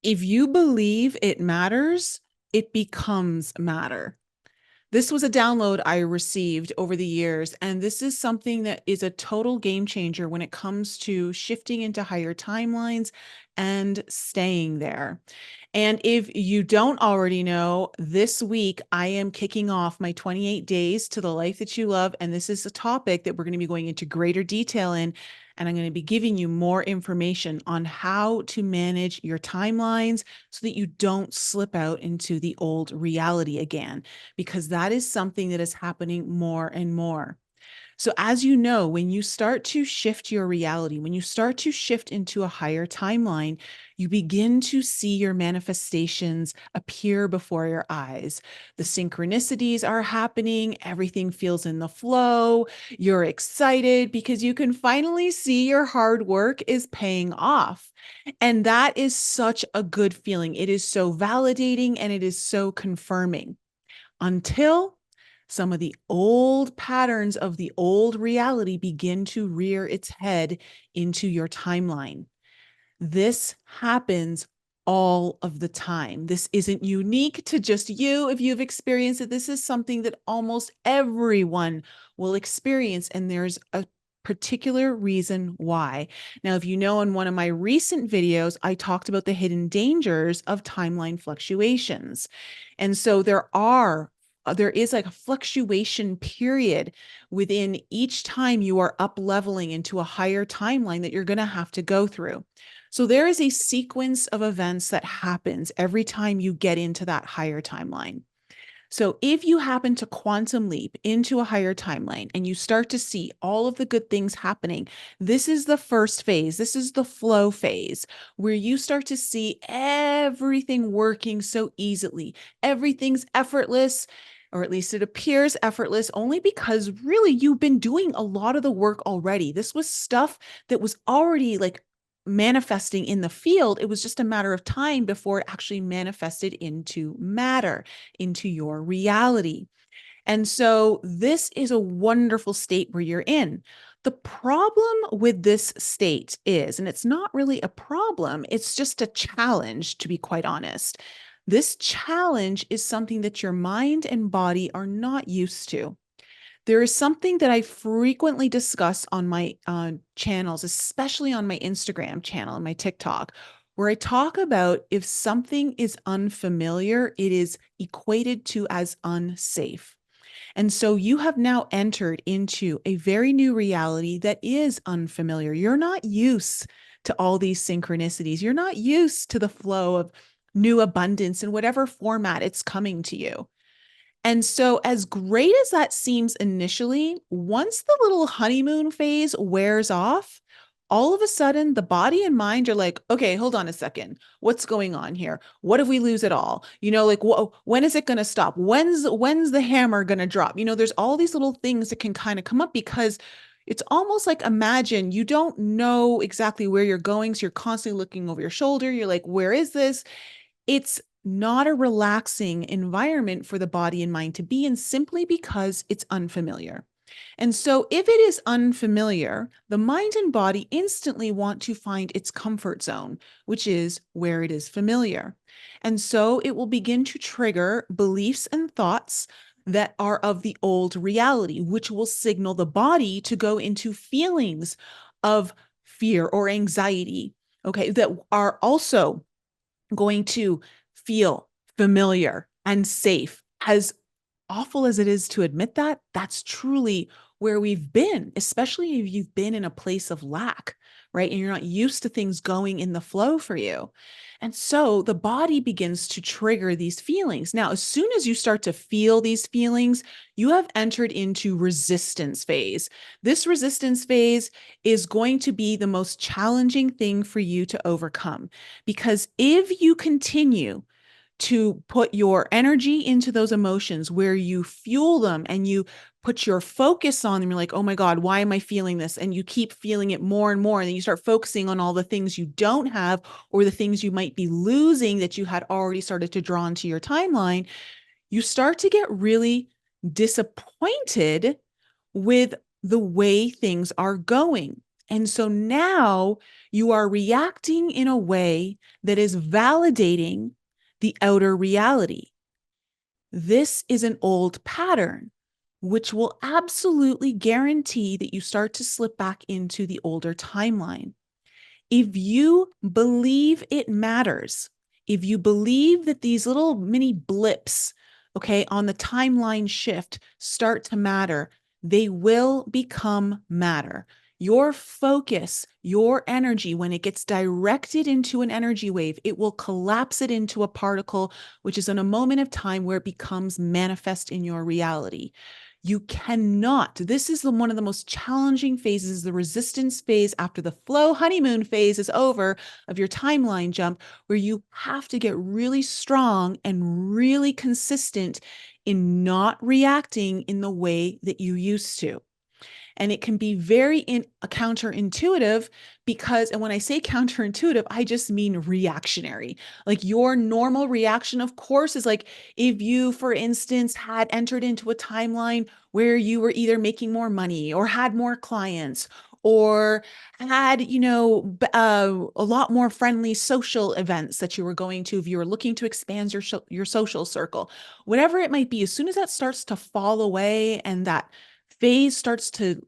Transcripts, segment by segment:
If you believe it matters, it becomes matter. This was a download I received over the years, and this is something that is a total game changer when it comes to shifting into higher timelines and staying there. And if you don't already know, this week I am kicking off my 28 days to the life that you love. And this is a topic that we're going to be going into greater detail in. And I'm going to be giving you more information on how to manage your timelines so that you don't slip out into the old reality again, because that is something that is happening more and more. So, as you know, when you start to shift your reality, when you start to shift into a higher timeline, you begin to see your manifestations appear before your eyes. The synchronicities are happening, everything feels in the flow. You're excited because you can finally see your hard work is paying off. And that is such a good feeling. It is so validating and it is so confirming until some of the old patterns of the old reality begin to rear its head into your timeline. This happens all of the time. This isn't unique to just you. If you've experienced it, this is something that almost everyone will experience. And there's a particular reason why. Now, if you know, in one of my recent videos, I talked about the hidden dangers of timeline fluctuations. And so there is like a fluctuation period within each time you are up leveling into a higher timeline that you're going to have to go through. So there is a sequence of events that happens every time you get into that higher timeline. So if you happen to quantum leap into a higher timeline and you start to see all of the good things happening, this is the first phase. This is the flow phase where you start to see everything working so easily. Everything's effortless, or at least it appears effortless, only because really you've been doing a lot of the work already. This was stuff that was already like manifesting in the field. It was just a matter of time before it actually manifested into matter, into your reality. And so this is a wonderful state where you're in. The problem with this state is, and it's not really a problem, it's just a challenge, to be quite honest. This challenge is something that your mind and body are not used to. There is something that I frequently discuss on my channels, especially on my Instagram channel and my TikTok, where I talk about if something is unfamiliar, it is equated to as unsafe. And so you have now entered into a very new reality that is unfamiliar. You're not used to all these synchronicities. You're not used to the flow of new abundance in whatever format it's coming to you. And so, as great as that seems initially, once the little honeymoon phase wears off, all of a sudden the body and mind are like, okay, hold on a second. What's going on here? What if we lose it all? Like when is it going to stop? When's the hammer going to drop? There's all these little things that can kind of come up because it's almost like, imagine you don't know exactly where you're going. So you're constantly looking over your shoulder. You're like, where is this? It's not a relaxing environment for the body and mind to be in, simply because it's unfamiliar. And so, if it is unfamiliar, the mind and body instantly want to find its comfort zone, which is where it is familiar. And so, it will begin to trigger beliefs and thoughts that are of the old reality, which will signal the body to go into feelings of fear or anxiety, okay, that are also going to feel familiar and safe. As awful as it is to admit that, that's truly where we've been, especially if you've been in a place of lack, right? And you're not used to things going in the flow for you. And so the body begins to trigger these feelings. Now, as soon as you start to feel these feelings, you have entered into resistance phase. This resistance phase is going to be the most challenging thing for you to overcome, because if you continue to put your energy into those emotions where you fuel them and you put your focus on them, you're like, oh my God, why am I feeling this? And you keep feeling it more and more. And then you start focusing on all the things you don't have or the things you might be losing that you had already started to draw into your timeline. You start to get really disappointed with the way things are going. And so now you are reacting in a way that is validating the outer reality. This is an old pattern, which will absolutely guarantee that you start to slip back into the older timeline. If you believe it matters, if you believe that these little mini blips, okay, on the timeline shift start to matter, they will become matter. Your focus, your energy, when it gets directed into an energy wave, it will collapse it into a particle, which is in a moment of time where it becomes manifest in your reality. You cannot, this is one of the most challenging phases, the resistance phase after the flow honeymoon phase is over of your timeline jump, where you have to get really strong and really consistent in not reacting in the way that you used to. And it can be very counterintuitive because, and when I say counterintuitive, I just mean reactionary. Like your normal reaction, of course, is like if you, for instance, had entered into a timeline where you were either making more money or had more clients or had, a lot more friendly social events that you were going to, if you were looking to expand your social circle, whatever it might be, as soon as that starts to fall away and that phase starts to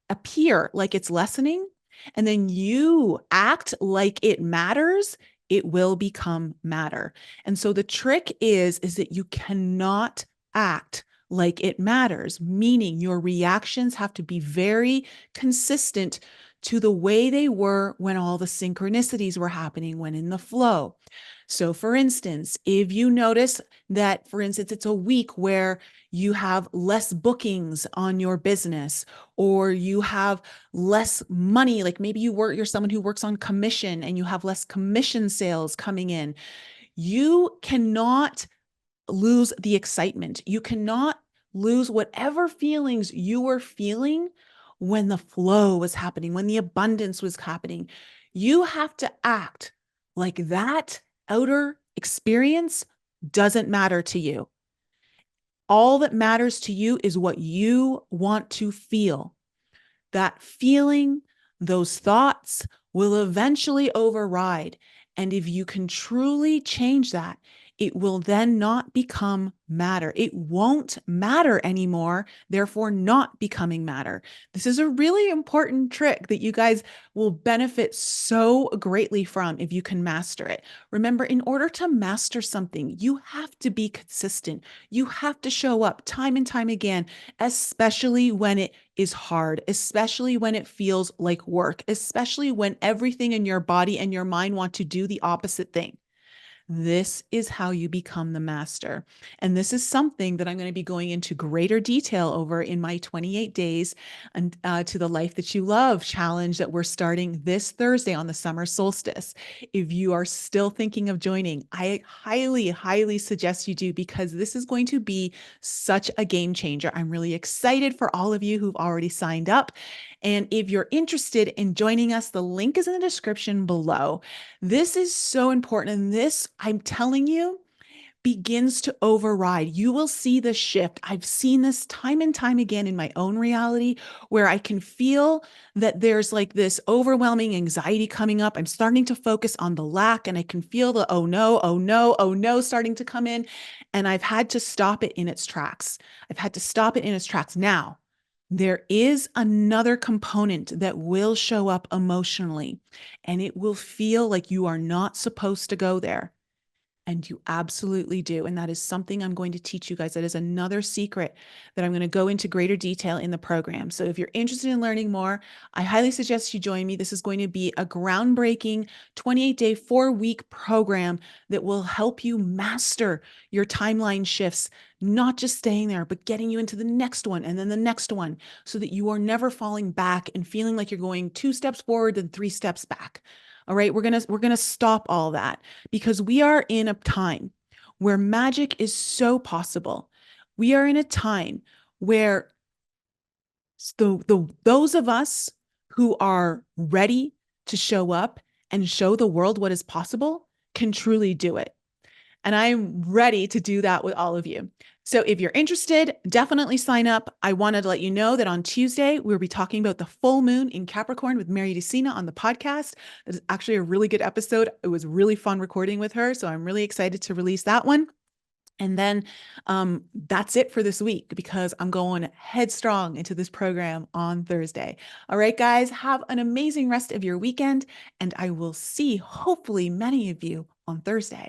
appear like it's lessening, and then you act like it matters, it will become matter. And so the trick is that you cannot act like it matters, meaning your reactions have to be very consistent to the way they were when all the synchronicities were happening, when in the flow. So for instance, if you notice that, for instance, it's a week where you have less bookings on your business, or you have less money, like maybe you're someone who works on commission and you have less commission sales coming in, you cannot lose the excitement. You cannot lose whatever feelings you were feeling when the flow was happening, when the abundance was happening. You have to act like that outer experience doesn't matter to you. All that matters to you is what you want to feel. That feeling, those thoughts will eventually override. And if you can truly change that, it will then not become matter. It won't matter anymore, therefore not becoming matter. This is a really important trick that you guys will benefit so greatly from if you can master it. Remember, in order to master something, you have to be consistent. You have to show up time and time again, especially when it is hard, especially when it feels like work, especially when everything in your body and your mind want to do the opposite thing. This is how you become the master. And this is something that I'm going to be going into greater detail over in my 28 days and to the Life That You Love challenge that we're starting this Thursday on the summer solstice. If you are still thinking of joining, I highly, highly suggest you do, because this is going to be such a game changer. I'm really excited for all of you who've already signed up. And if you're interested in joining us, the link is in the description below. This is so important. And this, I'm telling you, begins to override. You will see the shift. I've seen this time and time again in my own reality, where I can feel that there's like this overwhelming anxiety coming up. I'm starting to focus on the lack, and I can feel the oh no, oh no, oh no starting to come in. And I've had to stop it in its tracks. I've had to stop it in its tracks. Now, there is another component that will show up emotionally, and it will feel like you are not supposed to go there. And you absolutely do. And that is something I'm going to teach you guys. That is another secret that I'm going to go into greater detail in the program. So if you're interested in learning more, I highly suggest you join me. This is going to be a groundbreaking 28-day, 4-week program that will help you master your timeline shifts, not just staying there, but getting you into the next one and then the next one, so that you are never falling back and feeling like you're going 2 steps forward and 3 steps back. All right, we're going to stop all that, because we are in a time where magic is so possible. We are in a time where those of us who are ready to show up and show the world what is possible can truly do it. And I'm ready to do that with all of you. So if you're interested, definitely sign up. I wanted to let you know that on Tuesday, we'll be talking about the full moon in Capricorn with Mary DeCina on the podcast. That is actually a really good episode. It was really fun recording with her. So I'm really excited to release that one. And then that's it for this week because I'm going headstrong into this program on Thursday. All right, guys, have an amazing rest of your weekend. And I will see hopefully many of you on Thursday.